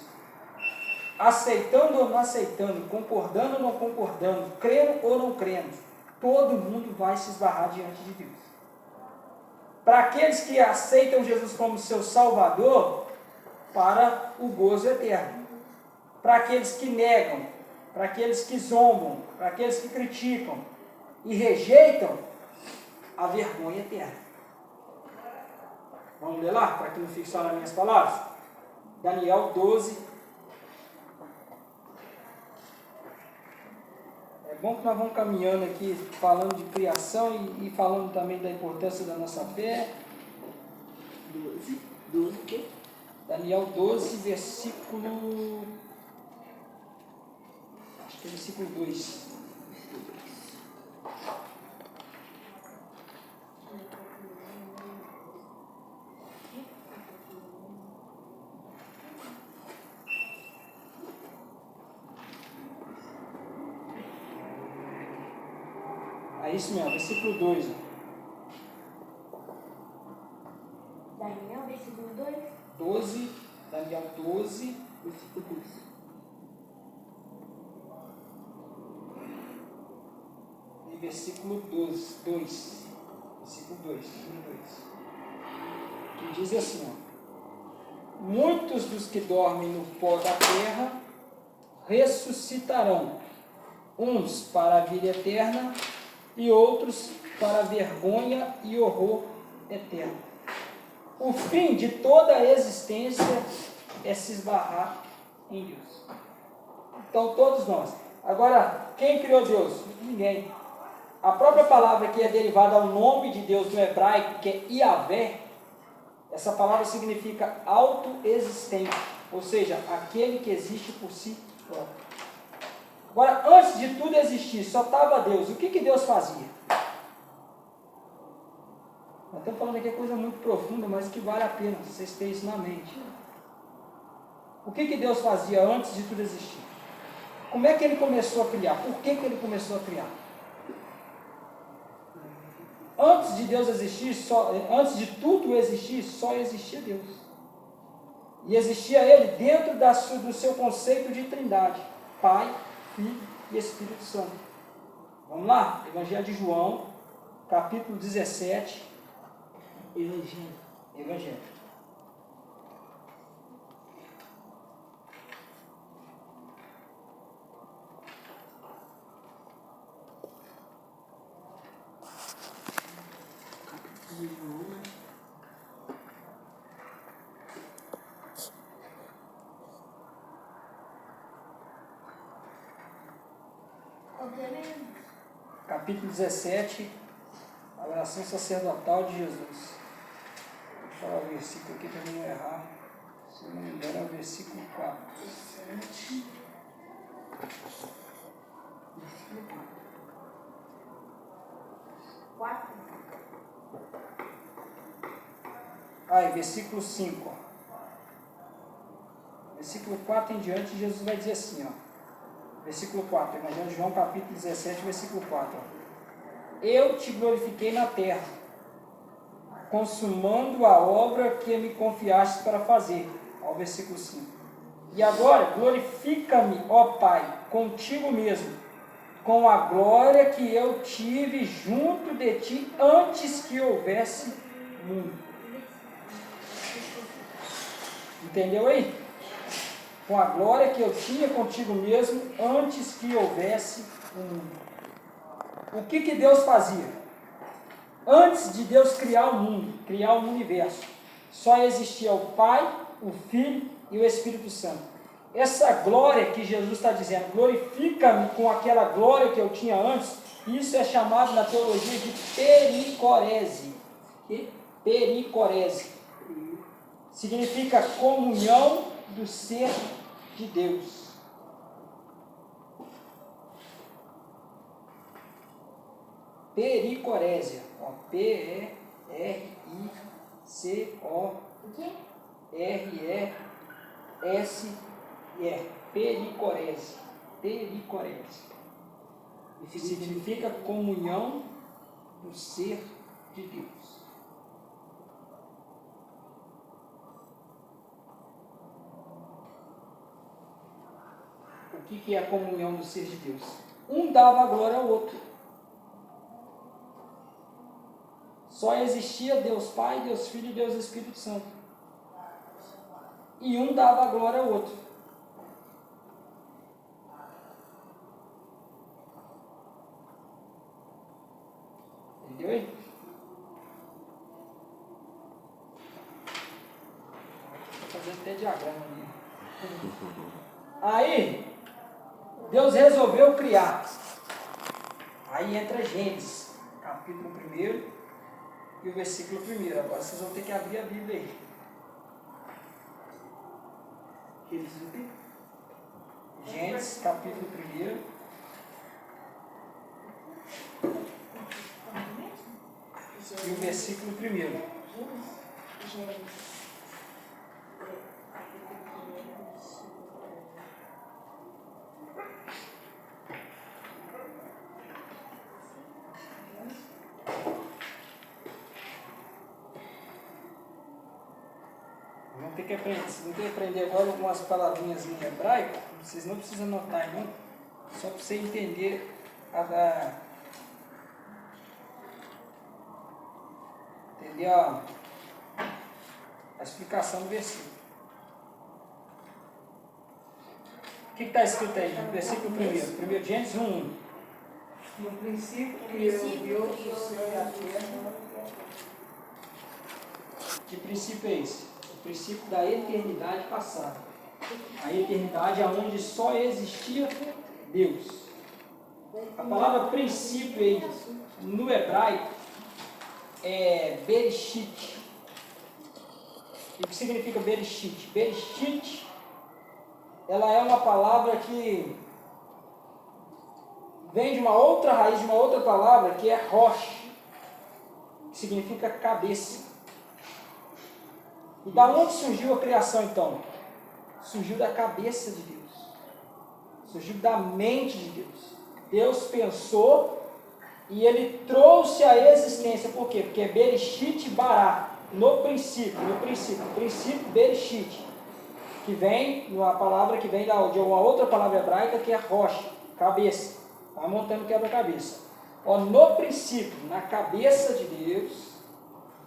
Aceitando ou não aceitando, concordando ou não concordando, crendo ou não crendo, todo mundo vai se esbarrar diante de Deus. Para aqueles que aceitam Jesus como seu Salvador, para o gozo eterno. Para aqueles que negam, para aqueles que zombam, para aqueles que criticam e rejeitam, a vergonha eterna. Vamos ler lá, para que não fique só nas minhas palavras? Daniel 12. É bom que nós vamos caminhando aqui, falando de criação e falando também da importância da nossa fé. 12 o quê? Daniel 12, versículo... acho que é versículo 2. É isso mesmo, versículo 2. Daniel, versículo 2. 12, Daniel 12, Versículo 2. e versículo 2. Versículo 2. Que diz assim, ó: muitos dos que dormem no pó da terra ressuscitarão, uns para a vida eterna e outros para a vergonha e horror eterno. O fim de toda a existência é se esbarrar em Deus. Então, todos nós. Agora, quem criou Deus? Ninguém. A própria palavra que é derivada ao nome de Deus no hebraico, que é Yahvé, essa palavra significa autoexistente, ou seja, aquele que existe por si próprio. Agora, antes de tudo existir, só estava Deus. O que Deus fazia? Nós estamos falando aqui coisa muito profunda, mas que vale a pena vocês terem isso na mente. O que Deus fazia antes de tudo existir? Como é que Ele começou a criar? Por que Ele começou a criar? Antes de Deus existir, antes de tudo existir, só existia Deus. E existia Ele dentro do seu conceito de trindade. Pai, Filho e Espírito Santo. Vamos lá? Evangelho de João, capítulo 17. Evangelho. Capítulo 17, a oração sacerdotal de Jesus. Vou falar o versículo aqui para não errar. Se eu não me engano, é o versículo 4. 4. E versículo 5. Versículo 4 em diante, Jesus vai dizer assim, ó. Versículo 4, Evangelho de João, capítulo 17, versículo 4. Ó. Eu te glorifiquei na terra, consumando a obra que me confiaste para fazer. Ó, versículo 5. E agora, glorifica-me, ó Pai, contigo mesmo, com a glória que eu tive junto de ti antes que houvesse mundo. Entendeu aí? Com a glória que eu tinha contigo mesmo antes que houvesse o mundo. O que Deus fazia? Antes de Deus criar o mundo, criar o universo, só existia o Pai, o Filho e o Espírito Santo. Essa glória que Jesus está dizendo, glorifica-me com aquela glória que eu tinha antes, isso é chamado na teologia de pericorese. Pericorese. Significa comunhão do ser de Deus. Pericorésia. P-E-R-I-C-O-R-E-S-E. Pericorese. Pericorese. Significa comunhão do ser de Deus. O que é a comunhão do ser de Deus? Um dava a glória ao outro. Só existia Deus Pai, Deus Filho e Deus Espírito Santo. E um dava a glória ao outro. Entendeu aí? Vou fazer até diagrama ali. Aí, Deus resolveu criar. Aí entra Gênesis, capítulo 1 e o versículo 1. Agora vocês vão ter que abrir a Bíblia aí. Gênesis, capítulo 1. E o versículo 1. Vocês vão ter que aprender agora algumas palavrinhas em hebraico. Vocês não precisam anotar, não. Só para você entender entender a explicação do versículo. O que está escrito aí no versículo 1? Gênesis 1. No princípio, Deus criou o céu e a terra. Que princípio é esse? O princípio da eternidade passada. A eternidade onde só existia Deus. A palavra princípio aí, no hebraico é Bereshit. E o que significa Bereshit? Bereshit, ela é uma palavra que vem de uma outra raiz, de uma outra palavra, que é rosh, que significa cabeça. E da onde surgiu a criação, então? Surgiu da cabeça de Deus. Surgiu da mente de Deus. Deus pensou e Ele trouxe a existência. Por quê? Porque é Bereshit Bará, no princípio, Bereshit, que vem, uma palavra que vem de uma outra palavra hebraica, que é rosh, cabeça. Vai montando quebra-cabeça. No princípio, na cabeça de Deus,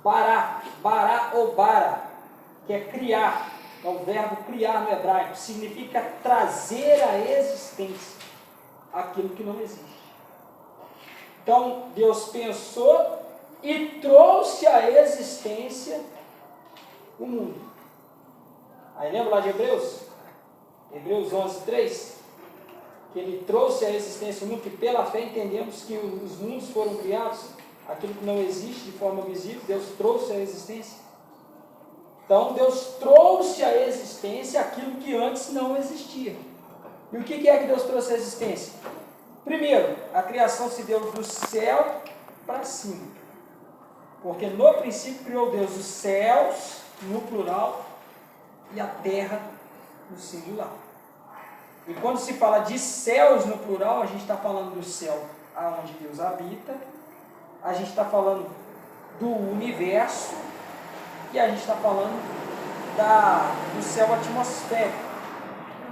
Bará ou bara, que é criar, é o verbo criar no hebraico, significa trazer à existência aquilo que não existe. Então, Deus pensou e trouxe à existência o mundo. Aí lembra lá de Hebreus? Hebreus 11:3, que Ele trouxe à existência o mundo, que pela fé entendemos que os mundos foram criados, aquilo que não existe de forma visível, Deus trouxe à existência. Então, Deus trouxe à existência aquilo que antes não existia. E o que é que Deus trouxe à existência? Primeiro, a criação se deu do céu para cima. Porque no princípio criou Deus os céus, no plural, e a terra, no singular. E quando se fala de céus no plural, a gente está falando do céu onde Deus habita, a gente está falando do universo, e a gente está falando do céu atmosférico,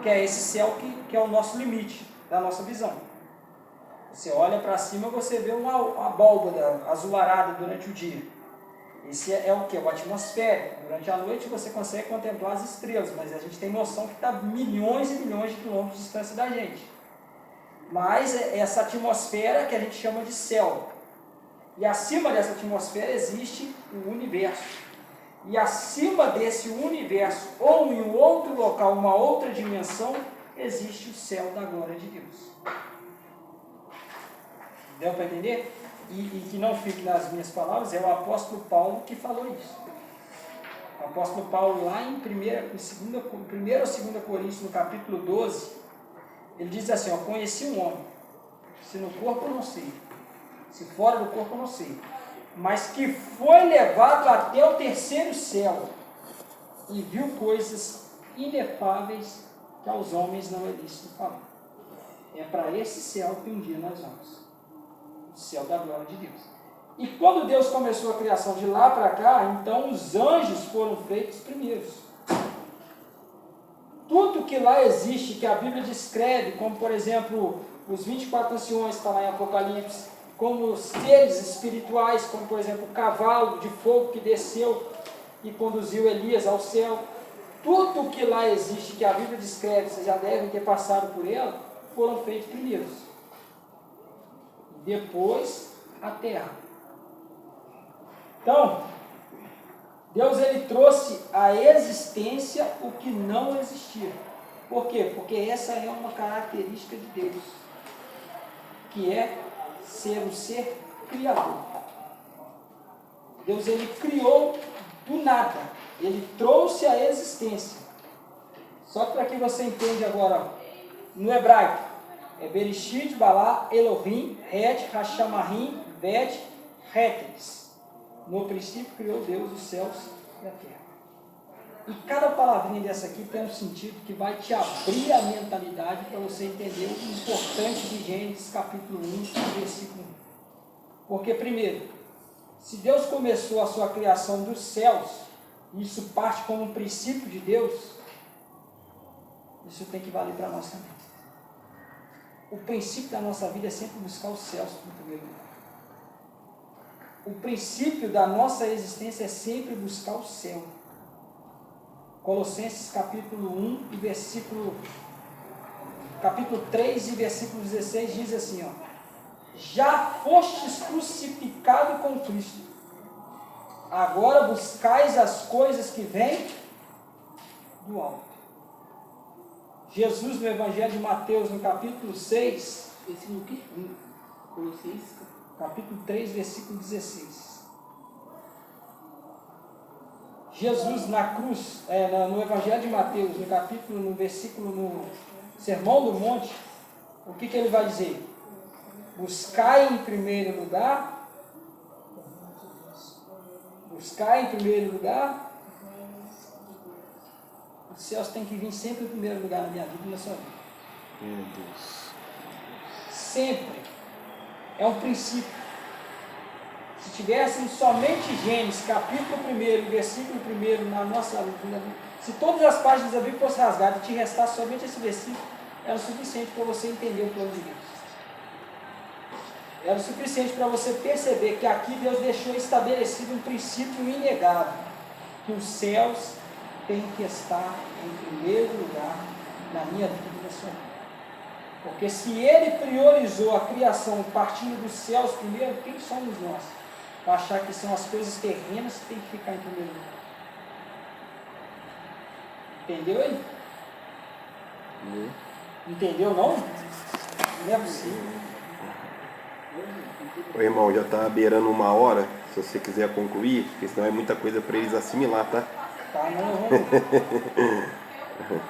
que é esse céu que é o nosso limite da nossa visão. Você olha para cima e você vê uma abóbada azularada durante o dia. Esse é o que? O atmosférico. Durante a noite você consegue contemplar as estrelas, mas a gente tem noção que está milhões e milhões de quilômetros de distância da gente. Mas é essa atmosfera que a gente chama de céu. E acima dessa atmosfera existe o universo. E acima desse universo, ou em um outro local, uma outra dimensão, existe o céu da glória de Deus. Deu para entender? E que não fique nas minhas palavras, é o apóstolo Paulo que falou isso. O apóstolo Paulo, lá em 1 ou 2 Coríntios, no capítulo 12, ele diz assim, conheci um homem, se no corpo eu não sei, se fora do corpo eu não sei, mas que foi levado até o terceiro céu e viu coisas inefáveis que aos homens não é lícito falar. É para esse céu que um dia nós vamos. O céu da glória de Deus. E quando Deus começou a criação de lá para cá, então os anjos foram feitos primeiros. Tudo que lá existe, que a Bíblia descreve, como por exemplo, os 24 anciões que está lá em Apocalipse, como os seres espirituais, como por exemplo o cavalo de fogo que desceu e conduziu Elias ao céu, tudo que lá existe, que a Bíblia descreve, vocês já devem ter passado por ela, foram feitos primeiros. Depois a terra. Então, Deus ele trouxe à existência o que não existia. Por quê? Porque essa é uma característica de Deus, que é ser um ser criador. Deus ele criou do nada, ele trouxe à existência. Só para que você entenda agora, no hebraico, é Bereshit, Balá, Elohim, Het, Hashamarim, Bet, Heteres. No princípio criou Deus os céus e a terra. E cada palavrinha dessa aqui tem um sentido que vai te abrir a mentalidade para você entender o importante de Gênesis capítulo 1, versículo 1. Porque primeiro, se Deus começou a sua criação dos céus, e isso parte como um princípio de Deus, isso tem que valer para nós também. O princípio da nossa vida é sempre buscar os céus no primeiro lugar. O princípio da nossa existência é sempre buscar o céu. Colossenses capítulo 1 e capítulo 3 e versículo 16 diz assim, já fostes crucificado com Cristo. Agora buscais as coisas que vêm do alto. Jesus, no Evangelho de Mateus, no capítulo 6, Versículo que? Colossenses. capítulo 3, versículo 16. Jesus na cruz, no Evangelho de Mateus, no Sermão do Monte, o que ele vai dizer? buscai em primeiro lugar, os céus têm que vir sempre em primeiro lugar na minha vida e na sua vida. Meu Deus. Sempre. É um princípio. Se tivéssemos somente Gênesis, capítulo 1, versículo 1, na nossa vida, se todas as páginas da Bíblia fossem rasgadas e te restasse somente esse versículo, era o suficiente para você entender o plano de Deus. Era o suficiente para você perceber que aqui Deus deixou estabelecido um princípio inegável, que os céus têm que estar em primeiro lugar na minha vida e na sua vida. Porque se Ele priorizou a criação partindo dos céus primeiro, quem somos nós? Para achar que são as coisas terrenas que têm que ficar em primeiro lugar. Entendeu aí? Entendeu não? Não é possível. Ô, irmão, já está beirando 1 hora. Se você quiser concluir, porque senão é muita coisa para eles assimilar, tá? Tá, não.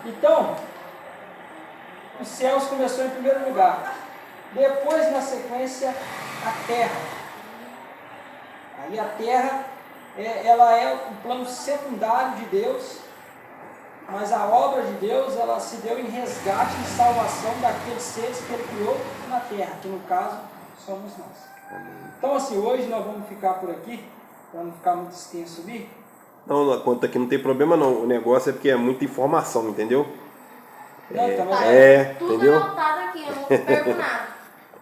Então, os céus começou em primeiro lugar. Depois, na sequência, a terra. Aí a terra, ela é o plano secundário de Deus, mas a obra de Deus, ela se deu em resgate e salvação daqueles seres que Ele criou na terra, que no caso somos nós. Então assim, hoje nós vamos ficar por aqui, para não ficar muito extenso ali. Não, a conta aqui não tem problema não. O negócio é porque é muita informação, entendeu? Não, então, Tudo entendeu? anotado aqui, eu não perco nada.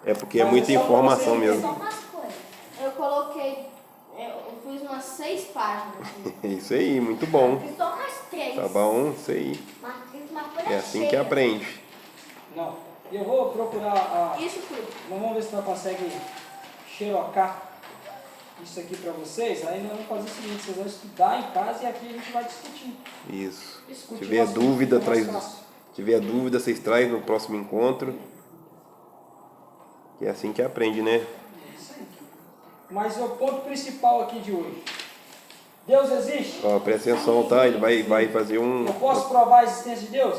É porque é Mas muita é só pra informação você mesmo. Só umas coisas. Eu coloquei, eu fiz umas 6 páginas. É isso aí, muito bom. Fiz só umas 3. Tá bom, isso aí. Mas fiz uma folha É assim cheia. que aprende. Não, eu vou procurar Isso tudo. vamos ver se nós conseguimos xerocar isso aqui para vocês. Aí nós vamos fazer o seguinte, vocês vão estudar em casa e aqui a gente vai discutir. Isso. Se Discutir tiver o assunto, dúvida, fica mais traz. fácil. Se tiver dúvida, vocês trazem no próximo encontro. Que é assim que aprende, né? Isso aí. Mas o ponto principal aqui de hoje. Deus existe? Ó, presta atenção, tá? Ele vai fazer um. Eu posso provar a existência de Deus?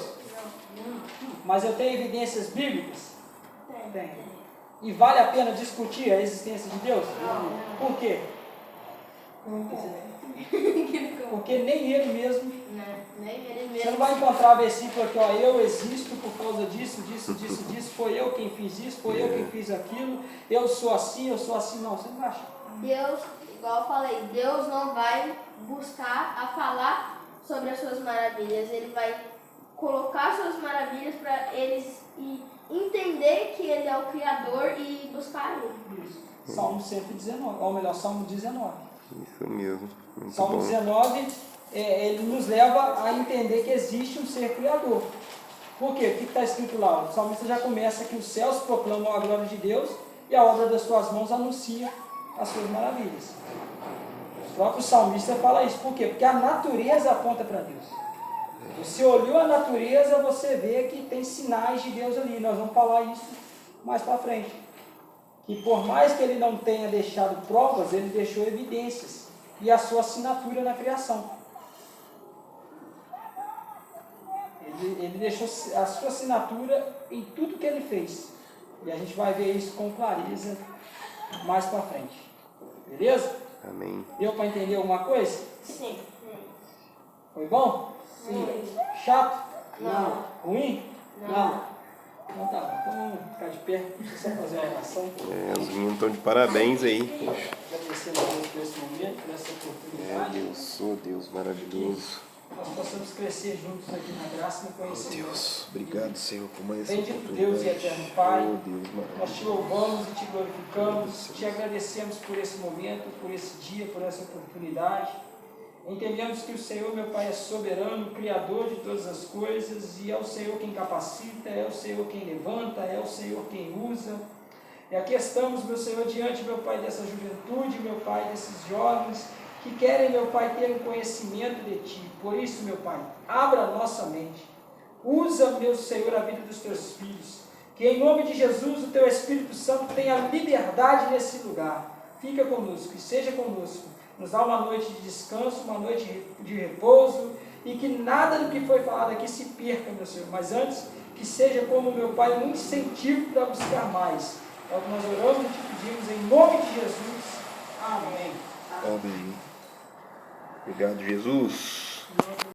Mas eu tenho evidências bíblicas? Tenho. E vale a pena discutir a existência de Deus? Por quê? Porque nem Ele mesmo. Nem ele Você não mesmo. vai encontrar versículo aqui, ó, eu existo por causa disso, foi eu quem fiz isso, foi eu quem fiz aquilo, eu sou assim, não, você não vai achar. Deus, igual eu falei, Deus não vai buscar a falar sobre as suas maravilhas. Ele vai colocar suas maravilhas para eles entender que Ele é o Criador e buscar Ele. Salmo 119, ou melhor, Salmo 19. Isso mesmo. Muito Salmo bom. 19, ele nos leva a entender que existe um ser criador. Por quê? O que está escrito lá? O salmista já começa que os céus proclamam a glória de Deus e a obra das suas mãos anuncia as suas maravilhas. O próprio salmista fala isso. Por quê? Porque a natureza aponta para Deus. Você olhou a natureza, você vê que tem sinais de Deus ali. Nós vamos falar isso mais para frente. Que por mais que ele não tenha deixado provas, ele deixou evidências e a sua assinatura na criação. Ele deixou a sua assinatura em tudo que ele fez. E a gente vai ver isso com clareza mais para frente. Beleza? Amém. Deu para entender alguma coisa? Sim. Foi bom? Sim. Chato? Não. Ruim? Não. Então tá bom. Então vamos ficar de pé. Deixa eu só fazer uma oração. Os meninos estão de parabéns aí. Agradecendo a Deus por esse momento, por essa oportunidade. Deus, oh Deus maravilhoso. Nós possamos crescer juntos aqui na graça e no conhecimento. Deus, obrigado, Senhor, por mais essa Bendito Deus e oportunidade. eterno Pai, Oh Deus nós te louvamos e te glorificamos, te agradecemos por esse momento, por esse dia, por essa oportunidade. Entendemos que o Senhor, meu Pai, é soberano, Criador de todas as coisas, e é o Senhor quem capacita, é o Senhor quem levanta, é o Senhor quem usa. E aqui estamos, meu Senhor, diante, meu Pai, dessa juventude, meu Pai, desses jovens, que querem, meu Pai, ter um conhecimento de Ti. Por isso, meu Pai, abra a nossa mente. Usa, meu Senhor, a vida dos Teus filhos. Que em nome de Jesus, o Teu Espírito Santo tenha liberdade nesse lugar. Fica conosco e seja conosco. Nos dá uma noite de descanso, uma noite de repouso. E que nada do que foi falado aqui se perca, meu Senhor. Mas antes, que seja como, meu Pai, um incentivo para buscar mais. É o que nós oramos e te pedimos em nome de Jesus. Amém. Amém. Obrigado, Jesus.